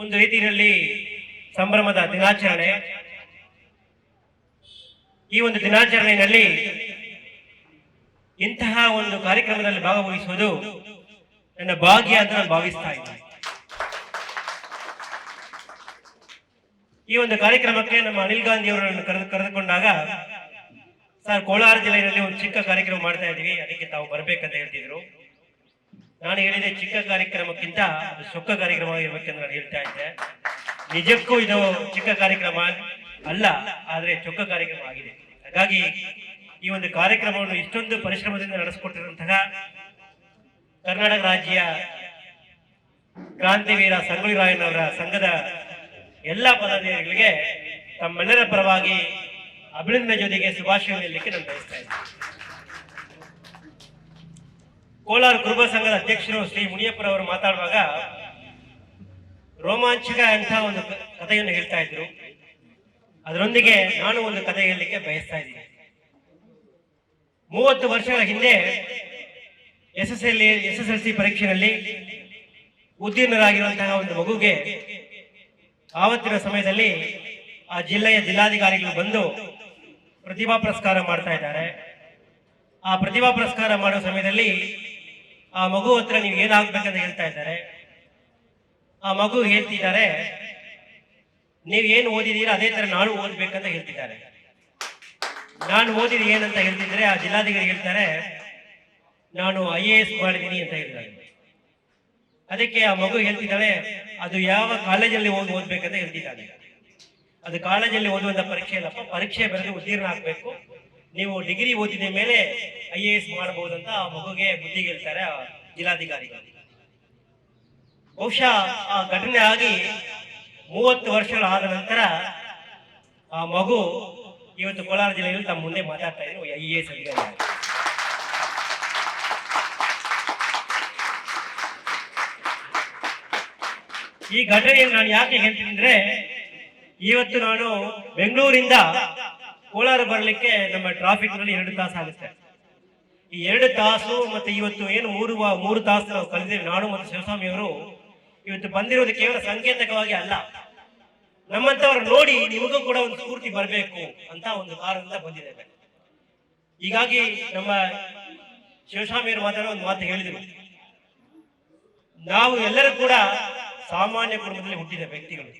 ಒಂದು ರೀತಿಯಲ್ಲಿ ಸಂಭ್ರಮದ ದಿನಾಚರಣೆ. ಈ ಒಂದು ದಿನಾಚರಣೆಯಲ್ಲಿ ಇಂತಹ ಒಂದು ಕಾರ್ಯಕ್ರಮದಲ್ಲಿ ಭಾಗವಹಿಸುವುದು ನನ್ನ ಭಾಗ್ಯ ಅಂತ ನಾನು ಭಾವಿಸ್ತಾ ಇದ್ದೀನಿ. ಈ ಒಂದು ಕಾರ್ಯಕ್ರಮಕ್ಕೆ ನಮ್ಮ ಅನಿಲ್ ಗಾಂಧಿ ಅವರನ್ನು ಕರೆದುಕೊಂಡಾಗ, ಸರ್ ಕೋಲಾರ ಜಿಲ್ಲೆಯಲ್ಲಿ ಒಂದು ಚಿಕ್ಕ ಕಾರ್ಯಕ್ರಮ ಮಾಡ್ತಾ ಇದ್ದೀವಿ, ಅದಕ್ಕೆ ತಾವು ಬರ್ಬೇಕಂತ ಹೇಳ್ತಿದ್ರು. ನಾನು ಹೇಳಿದೆ ಚಿಕ್ಕ ಕಾರ್ಯಕ್ರಮಕ್ಕಿಂತ ಅದು ಚೊಕ್ಕ ಕಾರ್ಯಕ್ರಮ ಇರಬೇಕೆಂದು ನಾನು ಹೇಳ್ತಾ ಇದ್ದೆ. ನಿಜಕ್ಕೂ ಇದು ಚಿಕ್ಕ ಕಾರ್ಯಕ್ರಮ ಅಲ್ಲ, ಆದ್ರೆ ಚೊಕ್ಕ ಕಾರ್ಯಕ್ರಮ ಆಗಿದೆ. ಹಾಗಾಗಿ ಈ ಒಂದು ಕಾರ್ಯಕ್ರಮವನ್ನು ಇಷ್ಟೊಂದು ಪರಿಶ್ರಮದಿಂದ ನಡೆಸಿಕೊಟ್ಟಿರುವಂತಹ ಕರ್ನಾಟಕ ರಾಜ್ಯ ಕ್ರಾಂತಿವೀರ ಸಂಗೊಳ್ಳಿ ರಾಯಣ್ಣವರ ಸಂಘದ ಎಲ್ಲ ಪದಾಧಿಕಾರಿಗಳಿಗೆ ತಮ್ಮೆಲ್ಲರ ಪರವಾಗಿ ಅಭಿನಂದನೆ ಜೊತೆಗೆ ಶುಭಾಶಯ ಹೇಳಲಿಕ್ಕೆ ನಾನು ಬಯಸ್ತಾ ಇದ್ದೀನಿ. ಕೋಲಾರ ಕುರುಬ ಸಂಘದ ಅಧ್ಯಕ್ಷರು ಶ್ರೀ ಮುನಿಯಪ್ಪರವರು ಮಾತಾಡುವಾಗ ರೋಮಾಂಚಕ ಅಂತ ಒಂದು ಕಥೆಯನ್ನು ಹೇಳ್ತಾ ಇದ್ರು. ಅದರೊಂದಿಗೆ ನಾನು ಒಂದು ಕಥೆ ಹೇಳಲಿಕ್ಕೆ ಬಯಸ್ತಾ ಇದ್ದೀನಿ. 30 ವರ್ಷಗಳ ಹಿಂದೆ SSLC ಪರೀಕ್ಷೆಯಲ್ಲಿ ಉತ್ತೀರ್ಣರಾಗಿರುವಂತಹ ಒಂದು ಮಗುಗೆ ಆವತ್ತಿನ ಸಮಯದಲ್ಲಿ ಆ ಜಿಲ್ಲೆಯ ಜಿಲ್ಲಾಧಿಕಾರಿಗಳು ಬಂದು ಪ್ರತಿಭಾ ಪುರಸ್ಕಾರ ಮಾಡ್ತಾ ಇದ್ದಾರೆ. ಆ ಪ್ರತಿಭಾ ಪುರಸ್ಕಾರ ಮಾಡೋ ಸಮಯದಲ್ಲಿ ಆ ಮಗು ಹತ್ರ ನೀವು ಏನಾಗ್ಬೇಕಂತ ಹೇಳ್ತಾ ಇದ್ದಾರೆ. ಆ ಮಗು ಹೇಳ್ತಿದ್ದಾರೆ, ನೀವು ಏನು ಓದಿದ್ದೀರಾ ಅದೇ ತರ ನಾನು ಓದ್ಬೇಕಂತ ಹೇಳ್ತಿದ್ದಾರೆ. ನಾನು ಓದಿದ ಏನಂತ ಹೇಳ್ತಿದ್ರೆ ಆ ಜಿಲ್ಲಾಧಿಕಾರಿ ಹೇಳ್ತಾರೆ, ನಾನು IAS ಮಾಡಿದ್ದೀನಿ ಅಂತ ಹೇಳ್ತಾರೆ. ಅದಕ್ಕೆ ಆ ಮಗು ಹೇಳ್ತಿದ್ದಾಳೆ, ಅದು ಯಾವ ಕಾಲೇಜಲ್ಲಿ ಓದ್ಬೇಕಂತ ಹೇಳ್ತಿದ್ದಾಳೆ. ಅದು ಕಾಲೇಜಲ್ಲಿ ಓದುವಂತ ಪರೀಕ್ಷೆ ಇಲ್ಲಪ್ಪ, ಪರೀಕ್ಷೆ ಬರೆದು ಉತ್ತೀರ್ಣ ಆಗ್ಬೇಕು, ನೀವು ಡಿಗ್ರಿ ಓದಿದ ಮೇಲೆ IAS ಮಾಡಬಹುದಂತ ಆ ಮಗುಗೆ ಬುದ್ಧಿ ಹೇಳ್ತಾರೆ ಆ ಜಿಲ್ಲಾಧಿಕಾರಿ. ಬಹುಶಃ ಆ ಘಟನೆ ಆಗಿ 30 ವರ್ಷಗಳಾದ ನಂತರ ಆ ಮಗು ಇವತ್ತು ಕೋಲಾರ ಜಿಲ್ಲೆಯಲ್ಲಿ ತಮ್ಮ ಮುಂದೆ ಮಾತಾಡ್ತಾ ಇದ್ರು IAS ಅಧಿಕಾರಿ. ಈ ಘಟನೆಯನ್ನು ನಾನು ಯಾಕೆ ಹೇಳ್ತೀನಿ ಅಂದ್ರೆ, ಇವತ್ತು ನಾನು ಬೆಂಗಳೂರಿಂದ ಕೋಲಾರ ಬರಲಿಕ್ಕೆ ನಮ್ಮ ಟ್ರಾಫಿಕ್ ನಲ್ಲಿ 2 ತಾಸು ಆಗುತ್ತೆ. ಈ 2 ತಾಸು ಮತ್ತೆ ಇವತ್ತು ಏನು 3 ತಾಸು ನಾವು ಕಳೆದೇವೆ, ನಾನು ಮತ್ತು ಶಿವಸ್ವಾಮಿ ಅವರು ಇವತ್ತು ಬಂದಿರೋದು ಕೇವಲ ಸಂಕೇತಕವಾಗಿ ಅಲ್ಲ, ನಮ್ಮಂತವ್ರು ನೋಡಿ ನಿಮಗೂ ಕೂಡ ಒಂದು ಸ್ಫೂರ್ತಿ ಬರಬೇಕು ಅಂತ ಒಂದು ಕಾರಣದಿಂದ ಬಂದಿದ್ದೇವೆ. ಹೀಗಾಗಿ ನಮ್ಮ ಶಿವಸ್ವಾಮಿ ಅವರು ಮಾತಾಡೋ ಒಂದು ಮಾತು ಹೇಳಿದರು, ನಾವು ಎಲ್ಲರೂ ಕೂಡ ಸಾಮಾನ್ಯ ಕುಟುಂಬದಲ್ಲಿ ಹುಟ್ಟಿದ ವ್ಯಕ್ತಿಗಳು.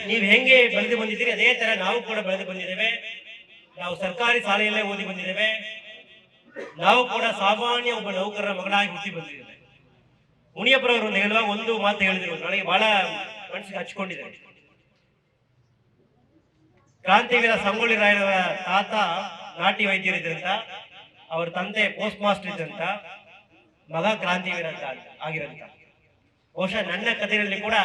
ನೀವು ಹೆಂಗೆ ಬೆಳೆದು ಬಂದಿದ್ದೀರಿ ಅದೇ ತರ ನಾವು ಕೂಡ ಬೆಳೆದು ಬಂದಿದ್ದೇವೆ. ನಾವು ಸರ್ಕಾರಿ ಶಾಲೆಯಲ್ಲೇ ಓದಿ ಬಂದಿದ್ದೇವೆ. ನಾವು ಕೂಡ ಸಾಮಾನ್ಯ ಒಬ್ಬ ನೌಕರರ ಮಗಳಾಗಿ ಹುಟ್ಟಿ ಬಂದಿದ್ದೇವೆ. ಮುನಿಯಪ್ಪರವರು ಹೇಳುವಾಗ ಒಂದು ಮಾತು ಹೇಳಿದ್ರು, ನನಗೆ ಬಹಳ ಮನಸ್ಸಿಗೆ ಹಚ್ಕೊಂಡಿದೆ. ಕ್ರಾಂತಿವೀರ ಸಂಗೊಳ್ಳಿ ರಾಯಣ್ಣವರ ತಾತ ನಾಟಿ ವೈದ್ಯರಿದ್ರಂತ, ಅವ್ರ ತಂದೆ ಪೋಸ್ಟ್ ಮಾಸ್ಟರ್ ಇದ್ದಂತ, ಮಗ ಕ್ರಾಂತಿವೀರ ಅಂತ ಆಗಿರಂತ. ಬಹುಶಃ ನನ್ನ ಕಥೆಯಲ್ಲಿ ಕೂಡ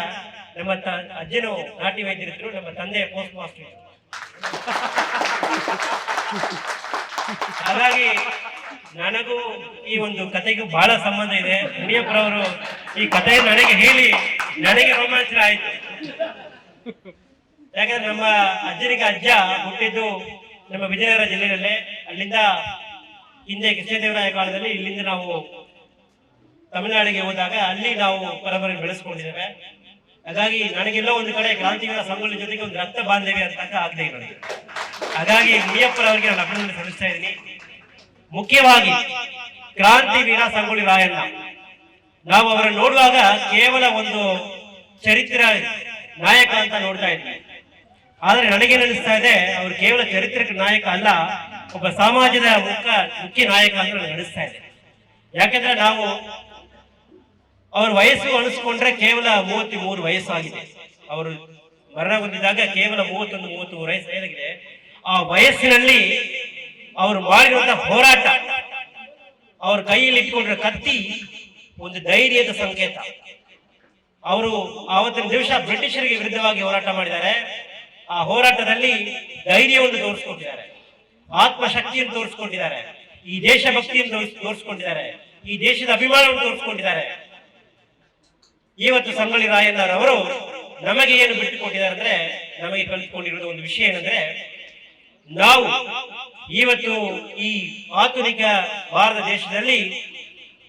ನಮ್ಮ ಅಜ್ಜನು ನಾಟಿ ವೈದ್ಯರಿದ್ರು, ನಮ್ಮ ತಂದೆ ಪೋಸ್ಟ್ ಮಾಸ್ಟರ್ ಇದ್ರು. ಹಾಗಾಗಿ ನನಗೂ ಈ ಒಂದು ಕಥೆಗೂ ಬಹಳ ಸಂಬಂಧ ಇದೆ. ಮುನಿಯಪ್ಪರವರು ಈ ಕಥೆ ನನಗೆ ಹೇಳಿ ನನಗೆ ರೋಮಾಂಚನ ಆಯ್ತು. ಯಾಕಂದ್ರೆ ನಮ್ಮ ಅಜ್ಜನಿಗೆ ಅಜ್ಜ ಹುಟ್ಟಿದ್ದು ನಮ್ಮ ವಿಜಯನಗರ ಜಿಲ್ಲೆಯಲ್ಲೇ. ಅಲ್ಲಿಂದ ಹಿಂದೆ ಕೃಷ್ಣದೇವರಾಯ ಕಾಲದಲ್ಲಿ ಇಲ್ಲಿಂದ ನಾವು ತಮಿಳುನಾಡಿಗೆ ಹೋದಾಗ ಅಲ್ಲಿ ನಾವು ಪರಂಪರೆ ಬೆಳೆಸ್ಕೊಂಡಿದ್ದೇವೆ. ಹಾಗಾಗಿ ನನಗೆಲ್ಲೋ ಒಂದು ಕಡೆ ಕ್ರಾಂತಿವೀರ ಸಂಗೊಳ್ಳಿ ಜೊತೆಗೆ ಒಂದು ರಕ್ತ ಬಾಂಧವ್ಯ ಅಂತ ಆಗದೆ ನನಗೆ. ಹಾಗಾಗಿ ಮುನಿಯಪ್ಪರವರಿಗೆ ನಾನು ಅಭಿನಂದನೆ ಸಲ್ಲಿಸ್ತಾ ಇದ್ದೀನಿ. ಮುಖ್ಯವಾಗಿ ಕ್ರಾಂತಿವೀರ ಸಂಗೊಳ್ಳಿ ರಾಯಣ್ಣ, ನಾವು ಅವರನ್ನು ನೋಡುವಾಗ ಕೇವಲ ಒಂದು ಚರಿತ್ರೆ ನಾಯಕ ಅಂತ ನೋಡ್ತಾ ಇದ್ವಿ. ಆದ್ರೆ ನನಗೇನು ಅನಿಸ್ತಾ ಇದೆ, ಅವರು ಕೇವಲ ಚರಿತ್ರಿಕ ನಾಯಕ ಅಲ್ಲ, ಒಬ್ಬ ಸಮಾಜದ ಮುಖ್ಯ ನಾಯಕ ಅಂತ ನನಗೆ ಅನಿಸ್ತಾ ಇದೆ. ಯಾಕಂದ್ರೆ ನಾವು ಅವ್ರ ವಯಸ್ಸು ಅನಿಸ್ಕೊಂಡ್ರೆ ಕೇವಲ 33 ವಯಸ್ಸಾಗಿದೆ. ಅವರು ಮರಣ ಹೊಂದಿದಾಗ ಕೇವಲ 31-33 ವಯಸ್ಸಾಗಿದೆ. ಆ ವಯಸ್ಸಿನಲ್ಲಿ ಅವರು ಮಾಡಿರುವಂತಹ ಹೋರಾಟ, ಅವ್ರ ಕೈಯಲ್ಲಿ ಇಟ್ಕೊಂಡ್ರೆ ಕತ್ತಿ ಒಂದು ಧೈರ್ಯದ ಸಂಕೇತ. ಅವರು ಆವತ್ತಿನ ದಿವಸ ಬ್ರಿಟಿಷರಿಗೆ ವಿರುದ್ಧವಾಗಿ ಹೋರಾಟ ಮಾಡಿದ್ದಾರೆ. ಆ ಹೋರಾಟದಲ್ಲಿ ಧೈರ್ಯವನ್ನು ತೋರಿಸ್ಕೊಂಡಿದ್ದಾರೆ, ಆತ್ಮಶಕ್ತಿಯನ್ನು ತೋರಿಸ್ಕೊಂಡಿದ್ದಾರೆ, ಈ ದೇಶಭಕ್ತಿಯನ್ನು ತೋರಿಸ್ಕೊಂಡಿದ್ದಾರೆ, ಈ ದೇಶದ ಅಭಿಮಾನವನ್ನು ತೋರಿಸ್ಕೊಂಡಿದ್ದಾರೆ. ಇವತ್ತು ಸಂಗೊಳ್ಳಿ ರಾಯಣ್ಣರವರು ನಮಗೆ ಏನು ಬಿಟ್ಟುಕೊಟ್ಟಿದ್ದಾರೆ ಅಂದ್ರೆ, ನಮಗೆ ಕಲಿತುಕೊಂಡಿರುವುದು ಒಂದು ವಿಷಯ ಏನಂದ್ರೆ, ನಾವು ಇವತ್ತು ಈ ಆಧುನಿಕ ಭಾರತ ದೇಶದಲ್ಲಿ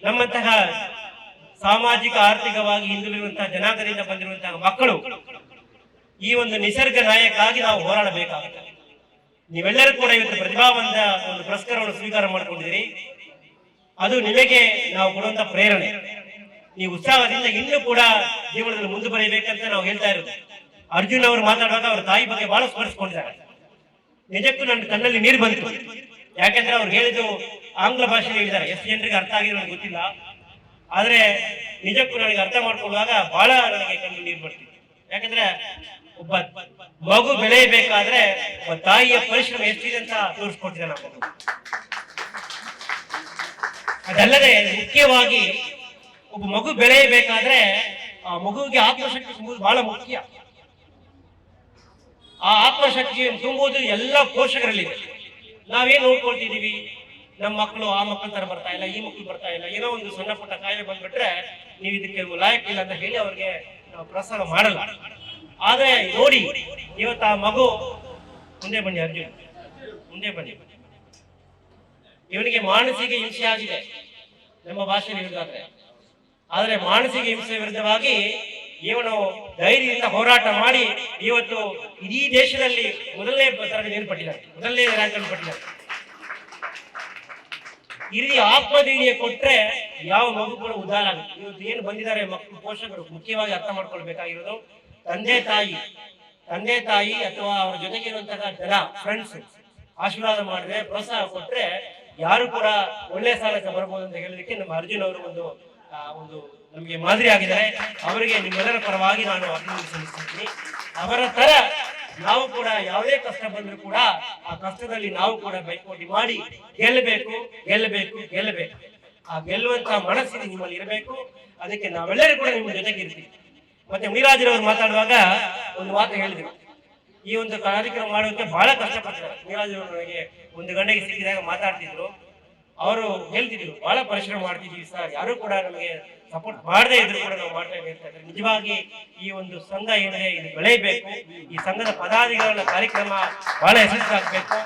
ನಮ್ಮಂತಹ ಸಾಮಾಜಿಕ ಆರ್ಥಿಕವಾಗಿ ಹಿಂದುಳಿರುವಂತಹ ಜನಾಂಗದಿಂದ ಬಂದಿರುವಂತಹ ಮಕ್ಕಳು ಈ ಒಂದು ನಿಸರ್ಗ ನಾಯಕ್ಕಾಗಿ ನಾವು ಹೋರಾಡಬೇಕಾಗುತ್ತೆ. ನೀವೆಲ್ಲರೂ ಕೂಡ ಇವತ್ತು ಪ್ರತಿಭಾವಂತ ಒಂದು ಪುರಸ್ಕಾರವನ್ನು ಸ್ವೀಕಾರ ಮಾಡಿಕೊಂಡಿದ್ದೀರಿ. ಅದು ನಿಮಗೆ ನಾವು ಕೊಡುವಂತ ಪ್ರೇರಣೆ. ನೀವು ಉತ್ಸಾಹದಿಂದ ಇನ್ನೂ ಕೂಡ ಜೀವನದಲ್ಲಿ ಮುಂದುವರಿಯಬೇಕಂತ ನಾವು ಹೇಳ್ತಾ ಇರೋದು. ಅರ್ಜುನ್ ಅವರು ಮಾತಾಡುವಾಗ ಅವರ ತಾಯಿ ಬಗ್ಗೆ ಬಹಳ ಸ್ಮರಿಸಿಕೊಂಡಿದ್ದಾರೆ. ನಿಜಕ್ಕೂ ನನ್ನ ಕಣ್ಣಲ್ಲಿ ನೀರು ಬಂತು. ಯಾಕೆಂದ್ರೆ ಅವ್ರು ಹೇಳಿದ್ದು ಆಂಗ್ಲ ಭಾಷೆಯಲ್ಲಿ ಹೇಳಿದ್ದಾರೆ. ಎಷ್ಟು ಜನರಿಗೆ ಅರ್ಥ ಆಗಿರೋ ನನಗೆ ಗೊತ್ತಿಲ್ಲ. ಆದ್ರೆ ನಿಜಕ್ಕೂ ನನಗೆ ಅರ್ಥ ಮಾಡ್ಕೊಳ್ಳುವಾಗ ಬಹಳ ನನಗೆ ಕಣ್ಣಲ್ಲಿ ನೀರು ಬರ್ತಿತ್ತು. ಯಾಕಂದ್ರೆ ಒಬ್ಬ ಮಗು ಬೆಳೆಯಬೇಕಾದ್ರೆ ಒಬ್ಬ ತಾಯಿಯ ಪರಿಶ್ರಮ ಎಷ್ಟಿದೆ ಅಂತ ತೋರಿಸ್ಕೊಟ್ಟಿದೆ ನಾವು. ಅದಲ್ಲದೆ ಮುಖ್ಯವಾಗಿ ಒಬ್ಬ ಮಗು ಬೆಳೆಯಬೇಕಾದ್ರೆ ಆ ಮಗುವಿಗೆ ಆತ್ಮಶಕ್ತಿ ತುಂಬುವುದು ಬಹಳ ಮುಖ್ಯ. ಆ ಆತ್ಮಶಕ್ತಿಯನ್ನು ತುಂಬುವುದು ಎಲ್ಲ ಪೋಷಕರಲ್ಲಿದೆ. ನಾವೇನ್ ನೋಡ್ಕೊಳ್ತಿದೀವಿ, ನಮ್ಮ ಮಕ್ಕಳು ಆ ಮಕ್ಕಳ ತರ ಬರ್ತಾ ಇಲ್ಲ, ಈ ಮಕ್ಕಳು ಬರ್ತಾ ಇಲ್ಲ, ಏನೋ ಒಂದು ಸಣ್ಣ ಪುಟ್ಟ ಕಾಯಿಲೆ ಬಂದ್ಬಿಟ್ರೆ ನೀವು ಇದಕ್ಕೆ ಲಾಯಕ್ ಇಲ್ಲ ಅಂತ ಹೇಳಿ ಅವ್ರಿಗೆ ನಾವು ಪ್ರೋತ್ಸಾಹ ಮಾಡಲ್ಲ. ಆದ್ರೆ ನೋಡಿ, ಇವತ್ತು ಆ ಮಗು ಮುಂದೆ ಬನ್ನಿ, ಅರ್ಜುನ್ ಮುಂದೆ ಬನ್ನಿ. ಇವನಿಗೆ ಮಾನಸಿಕ ಹಿಂಸೆ ಆಗಿದೆ ನಮ್ಮ ಭಾಷೆಯಲ್ಲಿ ಹೇಳಿದ್ರೆ. ಆದ್ರೆ ಮಾನಸಿಕ ಹಿಂಸೆ ವಿರುದ್ಧವಾಗಿ ಇವನು ಧೈರ್ಯದಿಂದ ಹೋರಾಟ ಮಾಡಿ ಇವತ್ತು ಇಡೀ ದೇಶದಲ್ಲಿ ಮೊದಲನೇ ತರಗತಿಯನ್ನು ಪಟ್ಟಿದ್ದಾರೆ, ಮೊದಲನೇ ರ್ಯಾಂಕ್ ಅನ್ನು ಪಟ್ಟಿದ್ದಾರೆ. ಈ ರೀತಿ ಆತ್ಮಧೈರ್ಯ ಕೊಟ್ರೆ ಯಾವ ಮಗು ಕೂಡ ಉದಾರ ಆಗುತ್ತೆ. ಇವತ್ತು ಏನು ಬಂದಿದ್ದಾರೆ ಮಕ್ಕಳು, ಪೋಷಕರು ಮುಖ್ಯವಾಗಿ ಅರ್ಥ ಮಾಡ್ಕೊಳ್ಬೇಕಾಗಿರೋದು ತಂದೆ ತಾಯಿ ಅಥವಾ ಅವ್ರ ಜೊತೆಗೆ ಇರುವಂತಹ ಜನ ಫ್ರೆಂಡ್ಸ್ ಆಶೀರ್ವಾದ ಮಾಡಿದ್ರೆ, ಪ್ರೋತ್ಸಾಹ ಕೊಟ್ರೆ ಯಾರು ಕೂಡ ಒಳ್ಳೆ ಸ್ಥಾನಕ್ಕೆ ಬರ್ಬೋದು ಅಂತ ಹೇಳಲಿಕ್ಕೆ ನಮ್ಮ ಅರ್ಜುನ್ ಅವರು ಒಂದು ನಮಗೆ ಮಾದರಿ ಆಗಿದ್ದಾರೆ. ಅವರಿಗೆ ನಿಮ್ಮೆಲ್ಲರ ಪರವಾಗಿ ನಾನು ಅಭಿನಂದನೆ ಸಲ್ಲಿಸ್ತೀನಿ. ಅವರ ತರ ನಾವು ಕೂಡ ಯಾವುದೇ ಕಷ್ಟ ಬಂದರೂ ಕೂಡ ಆ ಕಷ್ಟದಲ್ಲಿ ನಾವು ಕೂಡ ಬೈಕೋಟಿ ಮಾಡಿ ಗೆಲ್ಲಬೇಕು. ಆ ಗೆಲ್ಲುವಂತ ಮನಸ್ಸಿಗೆ ನಿಮ್ಮಲ್ಲಿ ಇರಬೇಕು. ಅದಕ್ಕೆ ನಾವೆಲ್ಲರೂ ಕೂಡ ನಿಮ್ಮ ಜೊತೆಗೆ ಇರ್ತೀವಿ. ಮತ್ತೆ ಮುನಿರಾಜರವರು ಮಾತಾಡುವಾಗ ಒಂದು ಮಾತು ಹೇಳಿದ್ರು, ಈ ಒಂದು ಕಾರ್ಯಕ್ರಮ ಮಾಡೋದಕ್ಕೆ ಬಹಳ ಕಷ್ಟಪಡ್ತಾರೆ. ಮುನಿರಾಜರವರು ನನಗೆ 1 ಗಂಟೆಗೆ ಸಿಕ್ಕಿದಾಗ ಮಾತಾಡ್ತಿದ್ರು. ಅವರು ಹೇಳ್ತಿದ್ರು, ಬಹಳ ಪರಿಶ್ರಮ ಮಾಡ್ತಿದ್ವಿ ಸರ್, ಯಾರು ಕೂಡ ನಮಗೆ ಸಪೋರ್ಟ್ ಮಾಡದೇ ಇದ್ರು ಕೂಡ ನಾವು ಮಾಡ್ತಾ ಇರ್ತಾರೆ. ನಿಜವಾಗಿ ಈ ಒಂದು ಸಂಘ ಏನಿದೆ ಇದು ಬೆಳೆಯಬೇಕು. ಈ ಸಂಘದ ಪದಾಧಿಕಾರಿಗಳ ಕಾರ್ಯಕ್ರಮ ಬಹಳ ಯಶಸ್ಸಾಗಬೇಕು.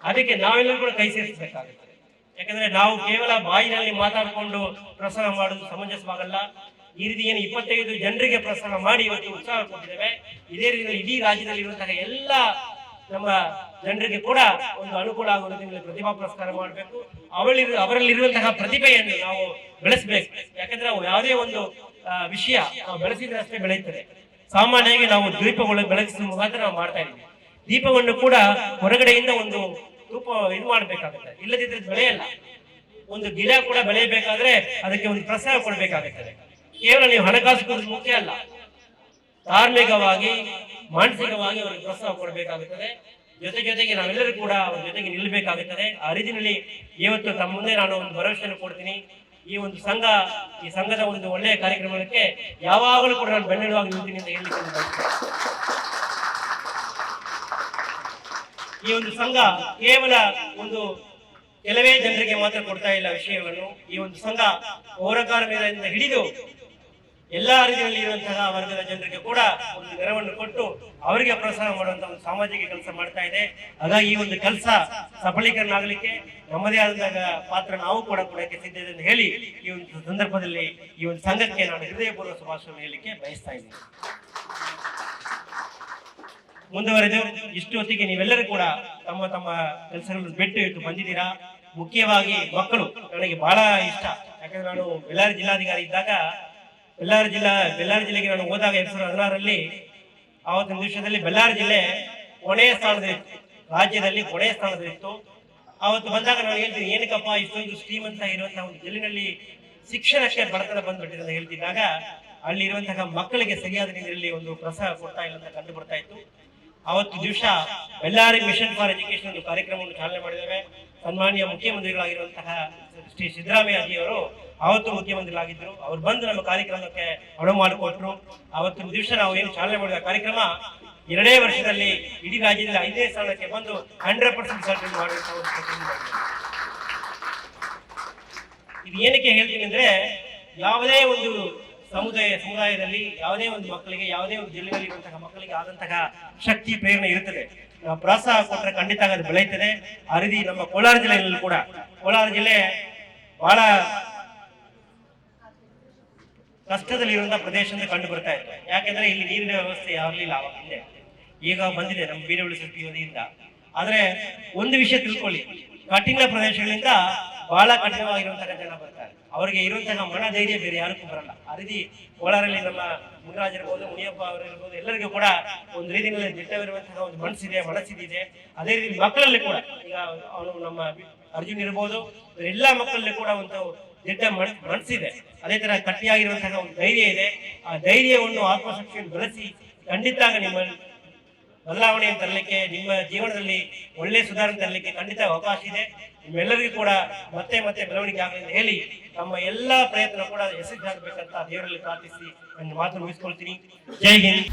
ಅದಕ್ಕೆ ನಾವೆಲ್ಲರೂ ಕೂಡ ಕೈ ಸೇರಿಸಬೇಕಾಗುತ್ತೆ. ಯಾಕಂದ್ರೆ ನಾವು ಕೇವಲ ಬಾಯಿನಲ್ಲಿ ಮಾತಾಡಿಕೊಂಡು ಪ್ರೋತ್ಸಾಹ ಮಾಡೋದು ಸಮಂಜಸವಾಗಲ್ಲ. ಈ ರೀತಿ ಏನು 25 ಜನರಿಗೆ ಪ್ರೋತ್ಸಾಹ ಮಾಡಿ ಇವತ್ತು ಉತ್ಸಾಹ ಕೊಟ್ಟಿದ್ದೇವೆ. ಇದೇ ರೀತಿಯಲ್ಲಿ ಇಡೀ ರಾಜ್ಯದಲ್ಲಿ ಇರುವಂತಹ ಎಲ್ಲ ನಮ್ಮ ಜನರಿಗೆ ಕೂಡ ಒಂದು ಅನುಕೂಲ ಆಗುವ ರೀತಿಯಲ್ಲಿ ಪ್ರತಿಭಾ ಪುರಸ್ಕಾರ ಮಾಡಬೇಕು. ಅವರಲ್ಲಿರುವಂತಹ ಪ್ರತಿಭೆಯನ್ನು ನಾವು ಬೆಳೆಸಬೇಕು. ಯಾಕಂದ್ರೆ ಅವು ಯಾವುದೇ ಒಂದು ವಿಷಯ ನಾವು ಬೆಳೆಸಿದ್ರೆ ಅಷ್ಟೇ ಬೆಳೆಯುತ್ತದೆ. ಸಾಮಾನ್ಯವಾಗಿ ನಾವು ದೀಪಗಳು ಬೆಳಗಿಸುವ ಮುಖಾಂತರ ನಾವು ಮಾಡ್ತಾ ಇದ್ದೀವಿ. ದೀಪವನ್ನು ಕೂಡ ಹೊರಗಡೆಯಿಂದ ಒಂದು ರೂಪ ಇದು ಮಾಡಬೇಕಾಗುತ್ತೆ, ಇಲ್ಲದಿದ್ರೆ ಬೆಳೆಯಲ್ಲ. ಒಂದು ಗಿಡ ಕೂಡ ಬೆಳೆಯಬೇಕಾದ್ರೆ ಅದಕ್ಕೆ ಒಂದು ಪ್ರೋತ್ಸಾಹ ಕೊಡಬೇಕಾಗುತ್ತದೆ. ಕೇವಲ ನೀವು ಹಣಕಾಸು ಕೊಡೋದು ಮುಖ್ಯ ಅಲ್ಲ, ಧಾರ್ಮಿಕವಾಗಿ ಮಾನಸಿಕವಾಗಿ ಅವರಿಗೆ ಪ್ರೋತ್ಸಾಹ ಕೊಡಬೇಕಾಗುತ್ತದೆ. ಜೊತೆಗೆ ನಾವೆಲ್ಲರೂ ಕೂಡ ಅವ್ರ ಜೊತೆಗೆ ನಿಲ್ಲಬೇಕಾಗುತ್ತದೆ. ಆ ರೀತಿಯಲ್ಲಿ ಇವತ್ತು ತಮ್ಮ ಮುಂದೆ ನಾನು ಒಂದು ಭರವಸೆಯನ್ನು ಕೊಡ್ತೀನಿ. ಈ ಒಂದು ಈ ಸಂಘದ ಒಂದು ಒಳ್ಳೆಯ ಕಾರ್ಯಕ್ರಮಕ್ಕೆ ಯಾವಾಗಲೂ ಕೂಡ ನಾನು ಬೆನ್ನೆಲುವಾಗಿ ನಿಲ್ತೀನಿ ಅಂತ ಹೇಳಲಿಕ್ಕೆ ಈ ಒಂದು ಸಂಘ ಕೇವಲ ಒಂದು ಕೆಲವೇ ಜನರಿಗೆ ಮಾತ್ರ ಕೊಡ್ತಾ ಇಲ್ಲ ವಿಷಯಗಳನ್ನು. ಈ ಒಂದು ಸಂಘ ಪೌರಕಾರ್ಮಿಕರಿಂದ ಹಿಡಿದು ಎಲ್ಲಾ ರೀತಿಯಲ್ಲಿ ಇರುವಂತಹ ವರ್ಗದ ಜನರಿಗೆ ಕೂಡ ಒಂದು ನೆರವನ್ನು ಕೊಟ್ಟು ಅವರಿಗೆ ಪ್ರೋತ್ಸಾಹ ಮಾಡುವಂತಹ ಒಂದು ಸಾಮಾಜಿಕ ಕೆಲಸ ಮಾಡ್ತಾ ಇದೆ. ಹಾಗಾಗಿ ಈ ಒಂದು ಕೆಲಸ ಸಫಲೀಕರಣ ಆಗಲಿಕ್ಕೆ ನಮ್ಮದೇ ಆದಂತಹ ಪಾತ್ರ ನಾವು ಕೂಡ ಕೊಡಕ್ಕೆ ಸಿದ್ಧತೆ ಅಂತ ಹೇಳಿ ಈ ಒಂದು ಸಂದರ್ಭದಲ್ಲಿ ಈ ಒಂದು ಸಂಘಕ್ಕೆ ನಾನು ಹೃದಯಪೂರ್ವಕ ಶುಭಾಶಯ ಹೇಳಲಿಕ್ಕೆ ಬಯಸ್ತಾ ಇದ್ದೀನಿ. ಮುಂದುವರೆದು ಇಷ್ಟು ಹೊತ್ತಿಗೆ ನೀವೆಲ್ಲರೂ ಕೂಡ ತಮ್ಮ ತಮ್ಮ ಕೆಲಸಗಳನ್ನು ಬಿಟ್ಟು ಇಟ್ಟು ಬಂದಿದ್ದೀರಾ. ಮುಖ್ಯವಾಗಿ ಮಕ್ಕಳು ನನಗೆ ಬಹಳ ಇಷ್ಟ. ಯಾಕಂದ್ರೆ ನಾನು ಬೆಳ್ಳಾರಿ ಜಿಲ್ಲಾಧಿಕಾರಿ ಇದ್ದಾಗ ಬೆಳ್ಳಾರಿ ಜಿಲ್ಲೆಗೆ ನಾನು ಹೋದಾಗ 2016ರಲ್ಲಿ ಆವತ್ತಿನ ದಿವಸದಲ್ಲಿ ಬೆಳ್ಳಾರಿ ಜಿಲ್ಲೆ ಕೊನೆಯ ಸ್ಥಾನದಲ್ಲಿತ್ತು, ರಾಜ್ಯದಲ್ಲಿ ಕೊನೆಯ ಸ್ಥಾನದಲ್ಲಿತ್ತು. ಆವತ್ತು ಬಂದಾಗ ನಾನು ಹೇಳ್ತೀನಿ, ಏನಕ್ಕಪ್ಪ ಇಷ್ಟೊಂದು ಶ್ರೀಮಂತ ಇರುವಂತಹ ಒಂದು ಜಿಲ್ಲೆನಲ್ಲಿ ಶಿಕ್ಷಣಕ್ಕೆ ಬಡತನ ಬಂದ್ಬಿಟ್ಟಿದೆ ಅಂತ ಹೇಳ್ತಿದ್ದಾಗ ಅಲ್ಲಿ ಇರುವಂತಹ ಮಕ್ಕಳಿಗೆ ಸರಿಯಾದ ರೀತಿಯಲ್ಲಿ ಒಂದು ಪ್ರೋತ್ಸಾಹ ಕೊಡ್ತಾ ಇಲ್ಲ ಅಂತ ಕಂಡು ಬರ್ತಾ ಇತ್ತು. ಅವತ್ತು ದಿವಸ ಬೆಳ್ಳಾರಿ ಮಿಷನ್ ಫಾರ್ ಎಜುಕೇಶನ್ ಒಂದು ಕಾರ್ಯಕ್ರಮವನ್ನು ಚಾಲನೆ ಮಾಡಿದ್ದೇವೆ. ಸನ್ಮಾನ್ಯ ಮುಖ್ಯಮಂತ್ರಿಗಳಾಗಿರುವಂತಹ ಶ್ರೀ ಸಿದ್ದರಾಮಯ್ಯ ಅವರು ಅವತ್ತು ಮುಖ್ಯಮಂತ್ರಿಗಳಾಗಿದ್ದರು. ಅವ್ರು ಬಂದು ನಮ್ಮ ಕಾರ್ಯಕ್ರಮಕ್ಕೆ ಅನುವು ಮಾಡಿಕೊಟ್ರು. ಅವತ್ತಿನ ದಿವಸ ನಾವು ಏನು ಚಾಲನೆ ಮಾಡಿದ ಕಾರ್ಯಕ್ರಮ 2 ವರ್ಷದಲ್ಲಿ ಇಡೀ ರಾಜ್ಯದಲ್ಲಿ 5ನೇ ಸ್ಥಾನಕ್ಕೆ ಬಂದು 100% ರಿಸಲ್ಟ್ ಮಾಡುವಂತಹ ಇದು ಏನಕ್ಕೆ ಹೇಳ್ತೀನಿ ಅಂದ್ರೆ, ಯಾವುದೇ ಒಂದು ಸಮುದಾಯದಲ್ಲಿ ಯಾವುದೇ ಒಂದು ಮಕ್ಕಳಿಗೆ, ಯಾವುದೇ ಒಂದು ಜಿಲ್ಲೆಯಲ್ಲಿ ಇರುವಂತಹ ಮಕ್ಕಳಿಗೆ ಆದಂತಹ ಶಕ್ತಿ ಪ್ರೇರಣೆ ಇರುತ್ತದೆ. ನಾವು ಪ್ರೋತ್ಸಾಹ ಕೊಟ್ಟರೆ ಖಂಡಿತ ಅದು ಬೆಳೆಯುತ್ತದೆ. ಆ ರೀತಿ ನಮ್ಮ ಕೋಲಾರ ಜಿಲ್ಲೆಯಲ್ಲಿ ಕೂಡ, ಕೋಲಾರ ಜಿಲ್ಲೆ ಬಹಳ ಕಷ್ಟದಲ್ಲಿರುವಂತಹ ಪ್ರದೇಶ ಅಂತ ಕಂಡು ಬರ್ತಾ ಇತ್ತು. ಯಾಕೆಂದ್ರೆ ಇಲ್ಲಿ ನೀರಿನ ವ್ಯವಸ್ಥೆ ಆಗಲಿಲ್ಲ ಅವಾಗ ಹಿಂದೆ, ಈಗ ಬಂದಿದೆ ನಮ್ಮ BWSP ವತಿಯಿಂದ. ಆದ್ರೆ ಒಂದು ವಿಷಯ ತಿಳ್ಕೊಳ್ಳಿ, ಕಠಿಣ ಪ್ರದೇಶಗಳಿಂದ ಬಹಳ ಕಠಿಣವಾಗಿರುವಂತಹ ಜನ ಬರ್ತಾರೆ. ಅವರಿಗೆ ಇರುವಂತಹ ಮನ ಧೈರ್ಯ ಬೇರೆ ಯಾರಿಗೂ ಬರಲ್ಲ. ಆ ರೀತಿ ಕೋಲಾರಲ್ಲಿ ನಮ್ಮ ಮುನಿರಾಜ್ ಇರ್ಬೋದು, ಮುನಿಯಪ್ಪ ಅವರಿರ್ಬೋದು, ಎಲ್ಲರಿಗೂ ಕೂಡ ಒಂದು ರೀತಿಯಲ್ಲಿ ದಿಟ್ಟವಿರುವಂತಹ ಒಂದು ಮನಸ್ಸಿದೆ. ಅದೇ ರೀತಿ ಮಕ್ಕಳಲ್ಲಿ ಕೂಡ, ಈಗ ಅವನು ನಮ್ಮ ಅರ್ಜುನ್ ಇರ್ಬೋದು, ಎಲ್ಲಾ ಮಕ್ಕಳಲ್ಲಿ ಕೂಡ ಒಂದು ದಿಟ್ಟ ಮನಸ್ಸಿದೆ. ಅದೇ ತರ ಗಟ್ಟಿಯಾಗಿರುವಂತಹ ಒಂದು ಧೈರ್ಯ ಇದೆ. ಆ ಧೈರ್ಯವನ್ನು ಆತ್ಮಶಕ್ತಿಯನ್ನು ಬೆಳೆಸಿ ಖಂಡಿತ ನಿಮ್ಮ ಬದಲಾವಣೆಯನ್ನು ತರಲಿಕ್ಕೆ, ನಿಮ್ಮ ಜೀವನದಲ್ಲಿ ಒಳ್ಳೆ ಸುಧಾರಣೆ ತರಲಿಕ್ಕೆ ಖಂಡಿತ ಅವಕಾಶ ಇದೆ. ನಿಮ್ಮೆಲ್ಲರಿಗೂ ಕೂಡ ಮತ್ತೆ ಬೆಳವಣಿಗೆ ಆಗಲಿ ಅಂತ ಹೇಳಿ ನಮ್ಮ ಎಲ್ಲಾ ಪ್ರಯತ್ನ ಕೂಡ ಯಶಸ್ವಿಯಾಗಬೇಕಂತ ದೇವರಲ್ಲಿ ಪ್ರಾರ್ಥಿಸಿ ನನ್ನ ಮಾತು ಮುಗಿಸ್ಕೊಳ್ತೀನಿ. ಜೈ ಹಿಂದ್.